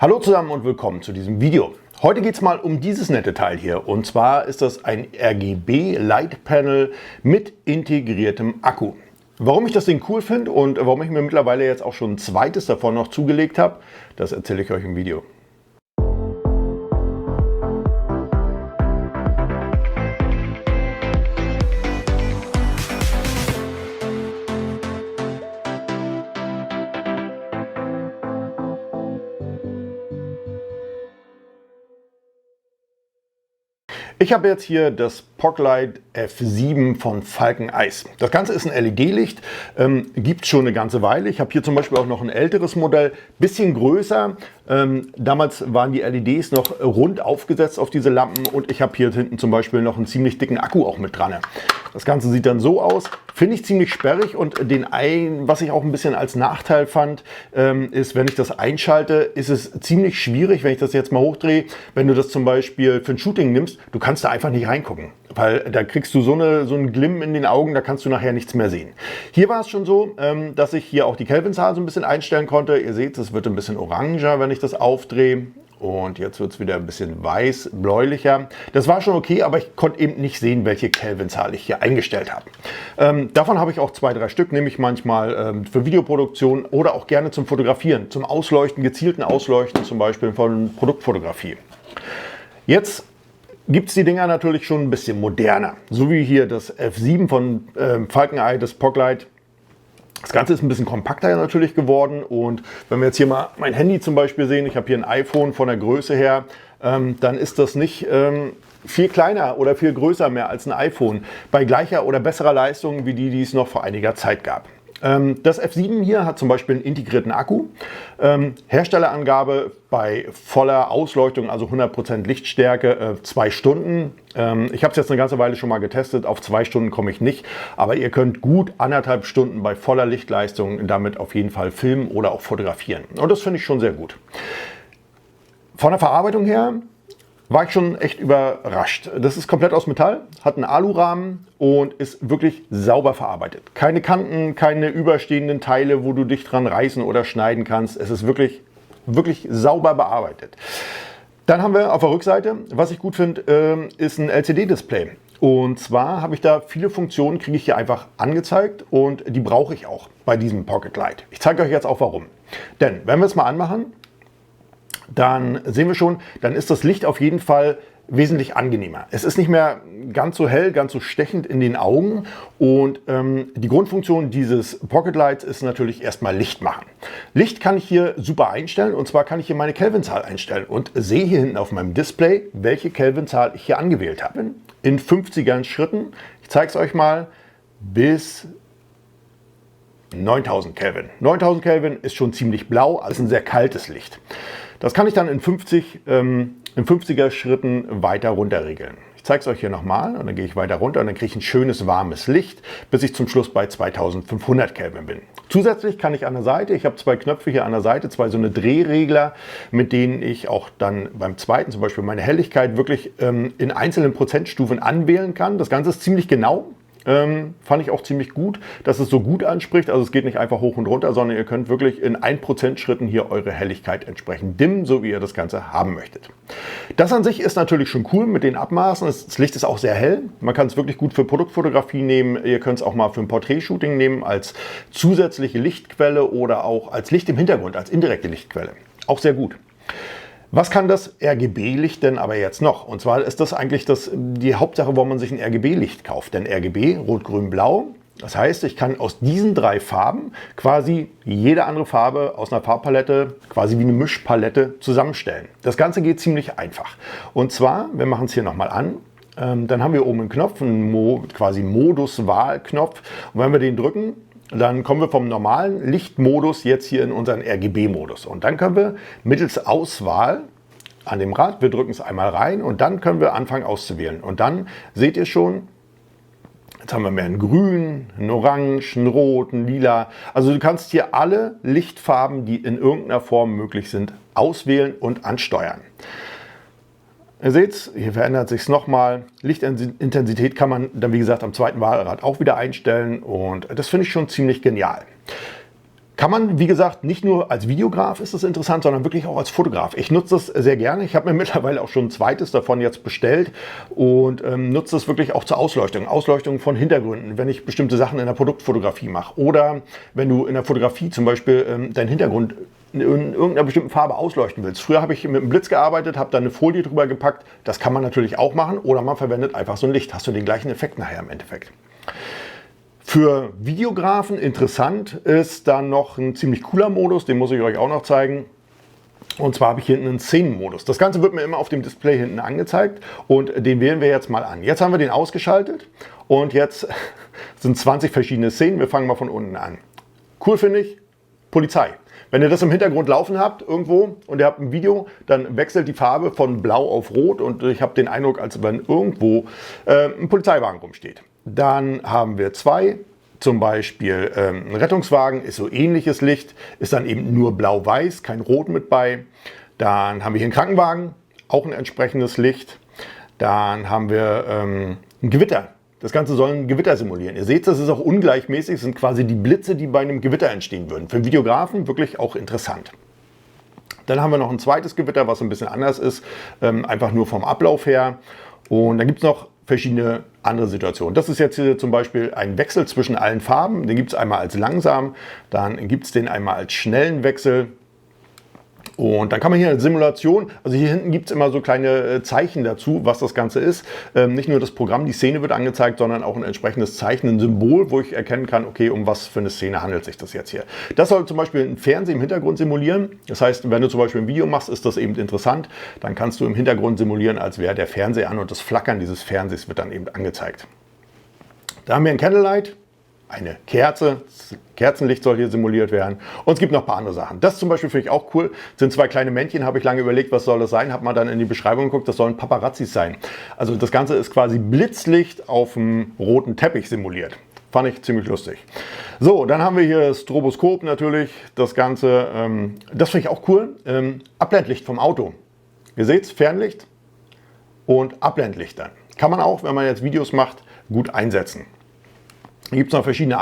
Hallo zusammen und willkommen zu diesem Video. Heute geht es mal um dieses nette Teil hier, und zwar ist das ein RGB Light Panel mit integriertem Akku. Warum ich das Ding cool finde und warum ich mir mittlerweile jetzt auch schon ein zweites davon noch zugelegt habe, das erzähle ich euch im Video. Ich habe jetzt hier das POC-Lite F7 von Falcon Eyes. Das Ganze ist ein LED-Licht, gibt es schon eine ganze Weile. Ich habe hier zum Beispiel auch noch ein älteres Modell, bisschen größer. Damals waren die LEDs noch rund aufgesetzt auf diese Lampen und ich habe hier hinten zum Beispiel noch einen ziemlich dicken Akku auch mit dran. Das Ganze sieht dann so aus, finde ich ziemlich sperrig, und was ich auch ein bisschen als Nachteil fand, ist, wenn ich das einschalte, ist es ziemlich schwierig, wenn ich das jetzt mal hochdrehe, wenn du das zum Beispiel für ein Shooting nimmst, du kannst da einfach nicht reingucken, weil da kriegst du so einen Glimm in den Augen, da kannst du nachher nichts mehr sehen. Hier war es schon so, dass ich hier auch die Kelvinzahl so ein bisschen einstellen konnte. Ihr seht, es wird ein bisschen oranger, wenn ich das aufdrehe. Und jetzt wird es wieder ein bisschen weiß, bläulicher. Das war schon okay, aber ich konnte eben nicht sehen, welche Kelvinzahl ich hier eingestellt habe. Davon habe ich auch 2, 3 Stück, nehme ich manchmal für Videoproduktion oder auch gerne zum Fotografieren, zum Ausleuchten, gezielten Ausleuchten, zum Beispiel von Produktfotografie. Jetzt gibt es die Dinger natürlich schon ein bisschen moderner, so wie hier das F7 von Falcon Eye, das POC-Lite. Das Ganze ist ein bisschen kompakter natürlich geworden, und wenn wir jetzt hier mal mein Handy zum Beispiel sehen, ich habe hier ein iPhone von der Größe her, dann ist das nicht viel kleiner oder viel größer mehr als ein iPhone, bei gleicher oder besserer Leistung wie die es noch vor einiger Zeit gab. Das F7 hier hat zum Beispiel einen integrierten Akku, Herstellerangabe bei voller Ausleuchtung, also 100% Lichtstärke, 2 Stunden. Ich habe es jetzt eine ganze Weile schon mal getestet, auf 2 Stunden komme ich nicht, aber ihr könnt gut 1,5 Stunden bei voller Lichtleistung damit auf jeden Fall filmen oder auch fotografieren, und das finde ich schon sehr gut. Von der Verarbeitung her war ich schon echt überrascht. Das ist komplett aus Metall, hat einen Alurahmen und ist wirklich sauber verarbeitet. Keine Kanten, keine überstehenden Teile, wo du dich dran reißen oder schneiden kannst. Es ist wirklich sauber bearbeitet. Dann haben wir auf der Rückseite, was ich gut finde, ist ein LCD-Display. Und zwar habe ich da viele Funktionen, kriege ich hier einfach angezeigt, und die brauche ich auch bei diesem Pocket Lite. Ich zeige euch jetzt auch warum. Denn wenn wir es mal anmachen, dann sehen wir schon, dann ist das Licht auf jeden Fall wesentlich angenehmer. Es ist nicht mehr ganz so hell, ganz so stechend in den Augen, und die Grundfunktion dieses Pocket Lights ist natürlich erstmal Licht machen. Licht kann ich hier super einstellen, und zwar kann ich hier meine Kelvinzahl einstellen und sehe hier hinten auf meinem Display, welche Kelvinzahl ich hier angewählt habe. In 50er Schritten, ich zeige es euch mal, bis 9000 Kelvin. 9000 Kelvin ist schon ziemlich blau, also ein sehr kaltes Licht. Das kann ich dann in 50er Schritten weiter runter regeln. Ich zeige es euch hier nochmal, und dann gehe ich weiter runter und dann kriege ich ein schönes warmes Licht, bis ich zum Schluss bei 2500 Kelvin bin. Zusätzlich kann ich an der Seite, ich habe 2 Knöpfe hier an der Seite, 2 so eine Drehregler, mit denen ich auch dann beim zweiten zum Beispiel meine Helligkeit wirklich in einzelnen Prozentstufen anwählen kann. Das Ganze ist ziemlich genau. Fand ich auch ziemlich gut, dass es so gut anspricht. Also es geht nicht einfach hoch und runter, sondern ihr könnt wirklich in 1% Schritten hier eure Helligkeit entsprechend dimmen, so wie ihr das Ganze haben möchtet. Das an sich ist natürlich schon cool mit den Abmaßen. Das Licht ist auch sehr hell. Man kann es wirklich gut für Produktfotografie nehmen. Ihr könnt es auch mal für ein Porträtshooting nehmen als zusätzliche Lichtquelle oder auch als Licht im Hintergrund, als indirekte Lichtquelle. Auch sehr gut. Was kann das RGB-Licht denn aber jetzt noch? Und zwar ist das eigentlich die Hauptsache, warum man sich ein RGB-Licht kauft. Denn RGB, Rot, Grün, Blau, das heißt, ich kann aus diesen 3 Farben quasi jede andere Farbe aus einer Farbpalette, quasi wie eine Mischpalette, zusammenstellen. Das Ganze geht ziemlich einfach. Und zwar, wir machen es hier nochmal an, dann haben wir oben einen Knopf, quasi Modus-Wahl-Knopf. Und wenn wir den drücken, dann kommen wir vom normalen Lichtmodus jetzt hier in unseren RGB-Modus. Und dann können wir mittels Auswahl an dem Rad, wir drücken es einmal rein, und dann können wir anfangen auszuwählen. Und dann seht ihr schon, jetzt haben wir mehr ein Grün, ein Orange, ein Rot, ein Lila. Also du kannst hier alle Lichtfarben, die in irgendeiner Form möglich sind, auswählen und ansteuern. Ihr seht, hier verändert sich es nochmal. Lichtintensität kann man dann, wie gesagt, am zweiten Wahlrad auch wieder einstellen, und das finde ich schon ziemlich genial. Kann man, wie gesagt, nicht nur als Videograf ist das interessant, sondern wirklich auch als Fotograf. Ich nutze das sehr gerne. Ich habe mir mittlerweile auch schon ein zweites davon jetzt bestellt und nutze das wirklich auch zur Ausleuchtung. Ausleuchtung von Hintergründen, wenn ich bestimmte Sachen in der Produktfotografie mache. Oder wenn du in der Fotografie zum Beispiel deinen Hintergrund in irgendeiner bestimmten Farbe ausleuchten willst. Früher habe ich mit einem Blitz gearbeitet, habe da eine Folie drüber gepackt. Das kann man natürlich auch machen. Oder man verwendet einfach so ein Licht. Hast du den gleichen Effekt nachher im Endeffekt. Für Videografen interessant ist dann noch ein ziemlich cooler Modus, den muss ich euch auch noch zeigen. Und zwar habe ich hier hinten einen Szenenmodus. Das Ganze wird mir immer auf dem Display hinten angezeigt und den wählen wir jetzt mal an. Jetzt haben wir den ausgeschaltet und jetzt sind 20 verschiedene Szenen. Wir fangen mal von unten an. Cool finde ich, Polizei. Wenn ihr das im Hintergrund laufen habt irgendwo und ihr habt ein Video, dann wechselt die Farbe von blau auf rot und ich habe den Eindruck, als wenn irgendwo ein Polizeiwagen rumsteht. Dann haben wir zwei, zum Beispiel ein Rettungswagen, ist so ähnliches Licht, ist dann eben nur blau-weiß, kein Rot mit bei. Dann haben wir hier einen Krankenwagen, auch ein entsprechendes Licht. Dann haben wir ein Gewitter. Das Ganze soll ein Gewitter simulieren. Ihr seht, das ist auch ungleichmäßig, das sind quasi die Blitze, die bei einem Gewitter entstehen würden. Für einen Videografen wirklich auch interessant. Dann haben wir noch ein zweites Gewitter, was ein bisschen anders ist, einfach nur vom Ablauf her. Und dann gibt es noch verschiedene andere Situationen. Das ist jetzt hier zum Beispiel ein Wechsel zwischen allen Farben. Den gibt es einmal als langsam, dann gibt es den einmal als schnellen Wechsel. Und dann kann man hier eine Simulation, also hier hinten gibt es immer so kleine Zeichen dazu, was das Ganze ist. Nicht nur das Programm, die Szene wird angezeigt, sondern auch ein entsprechendes Zeichen, ein Symbol, wo ich erkennen kann, okay, um was für eine Szene handelt sich das jetzt hier. Das soll zum Beispiel ein Fernsehen im Hintergrund simulieren. Das heißt, wenn du zum Beispiel ein Video machst, ist das eben interessant. Dann kannst du im Hintergrund simulieren, als wäre der Fernseher an und das Flackern dieses Fernsehs wird dann eben angezeigt. Da haben wir ein Candlelight. Eine Kerze, Kerzenlicht soll hier simuliert werden und es gibt noch ein paar andere Sachen. Das zum Beispiel finde ich auch cool, das sind zwei kleine Männchen, habe ich lange überlegt, was soll das sein, habe mal dann in die Beschreibung geguckt, das sollen Paparazzis sein. Also das Ganze ist quasi Blitzlicht auf dem roten Teppich simuliert. Fand ich ziemlich lustig. So, dann haben wir hier Stroboskop natürlich, das Ganze, das finde ich auch cool, Abblendlicht vom Auto. Ihr seht es, Fernlicht und Abblendlicht dann. Kann man auch, wenn man jetzt Videos macht, gut einsetzen. Hier gibt es noch verschiedene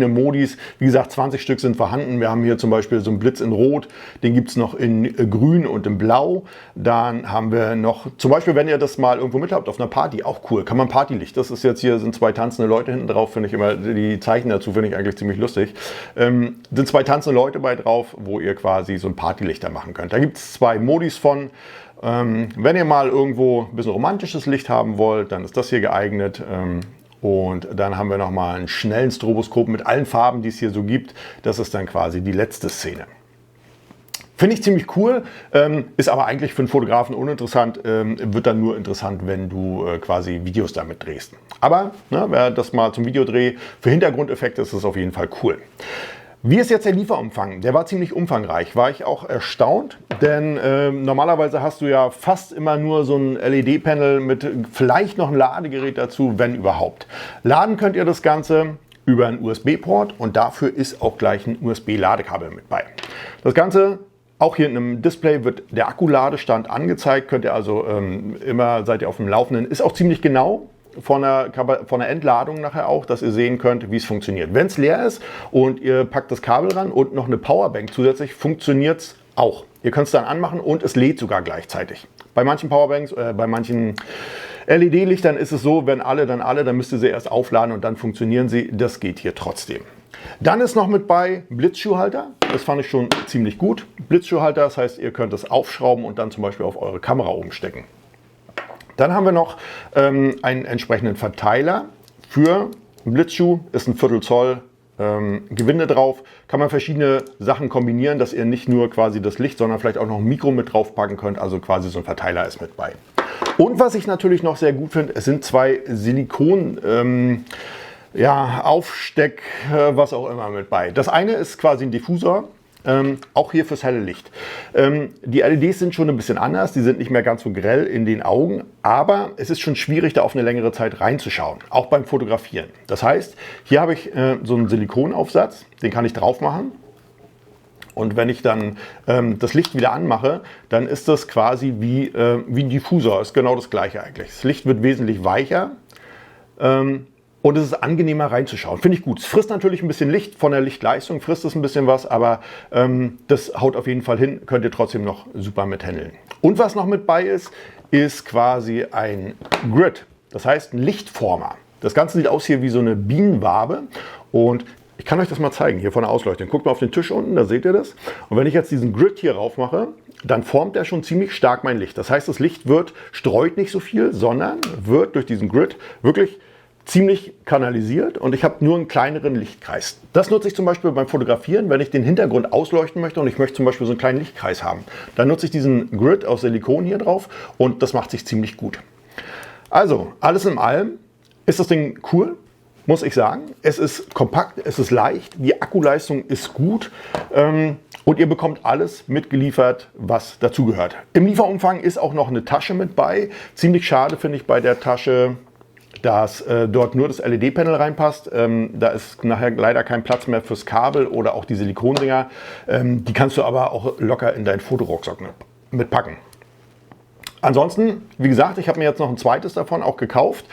Modis. Wie gesagt, 20 Stück sind vorhanden. Wir haben hier zum Beispiel so einen Blitz in Rot. Den gibt es noch in Grün und in Blau. Dann haben wir noch, zum Beispiel, wenn ihr das mal irgendwo mit habt, auf einer Party, auch cool. Kann man Partylicht. Das ist jetzt hier, sind zwei tanzende Leute hinten drauf. Finde ich immer, die Zeichen dazu finde ich eigentlich ziemlich lustig. Sind zwei tanzende Leute bei drauf, wo ihr quasi so ein Partylichter machen könnt. Da gibt es zwei Modis von. Wenn ihr mal irgendwo ein bisschen romantisches Licht haben wollt, dann ist das hier geeignet. Und dann haben wir nochmal einen schnellen Stroboskop mit allen Farben, die es hier so gibt. Das ist dann quasi die letzte Szene. Finde ich ziemlich cool, ist aber eigentlich für einen Fotografen uninteressant, wird dann nur interessant, wenn du quasi Videos damit drehst. Aber wer das mal zum Videodreh für Hintergrundeffekte ist, ist auf jeden Fall cool. Wie ist jetzt der Lieferumfang? Der war ziemlich umfangreich, war ich auch erstaunt, denn normalerweise hast du ja fast immer nur so ein LED-Panel mit vielleicht noch ein Ladegerät dazu, wenn überhaupt. Laden könnt ihr das Ganze über einen USB-Port und dafür ist auch gleich ein USB-Ladekabel mit bei. Das Ganze, auch hier in einem Display wird der Akkuladestand angezeigt, könnt ihr also immer, seid ihr auf dem Laufenden, ist auch ziemlich genau. Von der Entladung nachher auch, dass ihr sehen könnt, wie es funktioniert. Wenn es leer ist und ihr packt das Kabel ran und noch eine Powerbank zusätzlich, funktioniert es auch. Ihr könnt es dann anmachen und es lädt sogar gleichzeitig. Bei manchen Powerbanks, bei manchen LED-Lichtern ist es so, wenn alle, dann müsst ihr sie erst aufladen und dann funktionieren sie. Das geht hier trotzdem. Dann ist noch mit bei Blitzschuhhalter. Das fand ich schon ziemlich gut. Blitzschuhhalter, das heißt, ihr könnt es aufschrauben und dann zum Beispiel auf eure Kamera umstecken. Dann haben wir noch einen entsprechenden Verteiler für einen Blitzschuh, ist ein Viertel Zoll Gewinde drauf. Kann man verschiedene Sachen kombinieren, dass ihr nicht nur quasi das Licht, sondern vielleicht auch noch ein Mikro mit drauf packen könnt. Also quasi so ein Verteiler ist mit bei. Und was ich natürlich noch sehr gut finde, es sind zwei Silikon Aufsteck, was auch immer mit bei. Das eine ist quasi ein Diffusor. Auch hier fürs helle Licht. Die LEDs sind schon ein bisschen anders, die sind nicht mehr ganz so grell in den Augen, aber es ist schon schwierig, da auf eine längere Zeit reinzuschauen, auch beim Fotografieren. Das heißt, hier habe ich so einen Silikonaufsatz, den kann ich drauf machen und wenn ich dann das Licht wieder anmache, dann ist das quasi wie ein Diffusor, ist genau das gleiche eigentlich. Das Licht wird wesentlich weicher. Und es ist angenehmer reinzuschauen. Finde ich gut. Es frisst natürlich ein bisschen Licht. Von der Lichtleistung frisst es ein bisschen was, aber das haut auf jeden Fall hin. Könnt ihr trotzdem noch super mit handeln. Und was noch mit bei ist, ist quasi ein Grid. Das heißt ein Lichtformer. Das Ganze sieht aus hier wie so eine Bienenwabe. Und ich kann euch das mal zeigen, hier von der Ausleuchtung. Guckt mal auf den Tisch unten, da seht ihr das. Und wenn ich jetzt diesen Grid hier rauf mache, dann formt er schon ziemlich stark mein Licht. Das heißt, das Licht streut nicht so viel, sondern wird durch diesen Grid wirklich ziemlich kanalisiert und ich habe nur einen kleineren Lichtkreis. Das nutze ich zum Beispiel beim Fotografieren, wenn ich den Hintergrund ausleuchten möchte und ich möchte zum Beispiel so einen kleinen Lichtkreis haben. Dann nutze ich diesen Grid aus Silikon hier drauf und das macht sich ziemlich gut. Also, alles in allem ist das Ding cool, muss ich sagen. Es ist kompakt, es ist leicht, die Akkuleistung ist gut und ihr bekommt alles mitgeliefert, was dazugehört. Im Lieferumfang ist auch noch eine Tasche mit bei. Ziemlich schade finde ich bei der Tasche, dass dort nur das LED-Panel reinpasst. Da ist nachher leider kein Platz mehr fürs Kabel oder auch die Silikondinger. Die kannst du aber auch locker in deinen Fotorucksack mitpacken. Ansonsten, wie gesagt, ich habe mir jetzt noch ein zweites davon auch gekauft.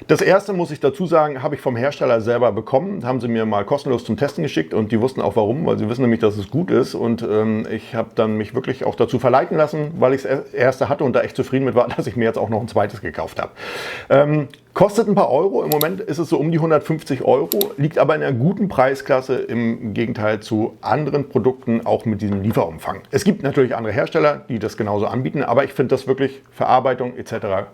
Das erste, muss ich dazu sagen, habe ich vom Hersteller selber bekommen. Haben sie mir mal kostenlos zum Testen geschickt und die wussten auch warum, weil sie wissen nämlich, dass es gut ist. Und ich habe dann mich wirklich auch dazu verleiten lassen, weil ich das erste hatte und da echt zufrieden mit war, dass ich mir jetzt auch noch ein zweites gekauft habe. Kostet ein paar Euro, im Moment ist es so um die 150 Euro, liegt aber in einer guten Preisklasse im Gegenteil zu anderen Produkten, auch mit diesem Lieferumfang. Es gibt natürlich andere Hersteller, die das genauso anbieten, aber ich finde das wirklich, Verarbeitung etc.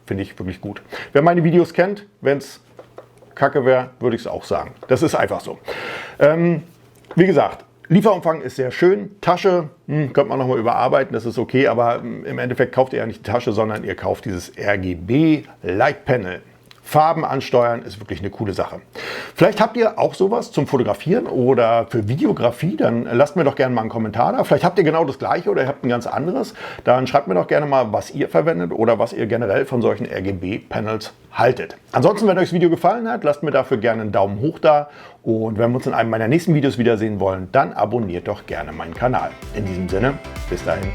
finde ich wirklich gut. Wer meine Videos kennt, wenn es kacke wäre, würde ich es auch sagen. Das ist einfach so. Wie gesagt, Lieferumfang ist sehr schön. Tasche könnte man nochmal überarbeiten, das ist okay, aber im Endeffekt kauft ihr ja nicht die Tasche, sondern ihr kauft dieses RGB Light Panel. Farben ansteuern ist wirklich eine coole Sache. Vielleicht habt ihr auch sowas zum Fotografieren oder für Videografie, dann lasst mir doch gerne mal einen Kommentar da. Vielleicht habt ihr genau das gleiche oder ihr habt ein ganz anderes. Dann schreibt mir doch gerne mal, was ihr verwendet oder was ihr generell von solchen RGB-Panels haltet. Ansonsten, wenn euch das Video gefallen hat, lasst mir dafür gerne einen Daumen hoch da. Und wenn wir uns in einem meiner nächsten Videos wiedersehen wollen, dann abonniert doch gerne meinen Kanal. In diesem Sinne, bis dahin.